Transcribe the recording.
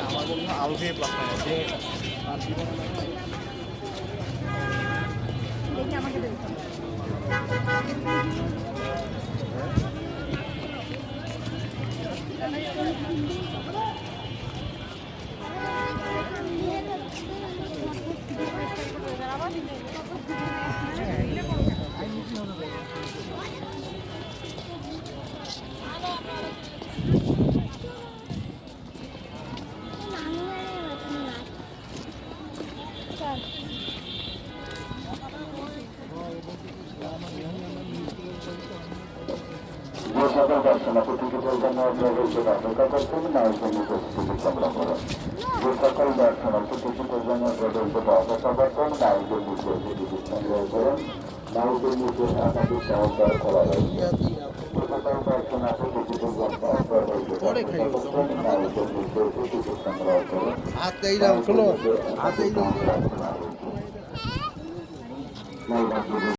আমার মনে হয় আলু দিয়ে প্লাস মাইনাস আর দেখি আমাকে দেবে সকল দর্শনার্থী টিকিটের জন্য প্রবেশের অপেক্ষা করছেন নায়কের নিচে টিকিট সংগ্রহ করুন। যে সকল দর্শনার্থী টিকিটের জন্য প্রবেশের অপেক্ষা করছেন নায়কের নিচে টিকিট সংগ্রহ করুন। নায়কের নিচে একাধিক কাউন্টার খোলা রয়েছে। যে সকল দর্শনার্থী টিকিটের জন্য প্রবেশের অপেক্ষা করছেন নায়কের নিচে টিকিট সংগ্রহ করুন। হাতেই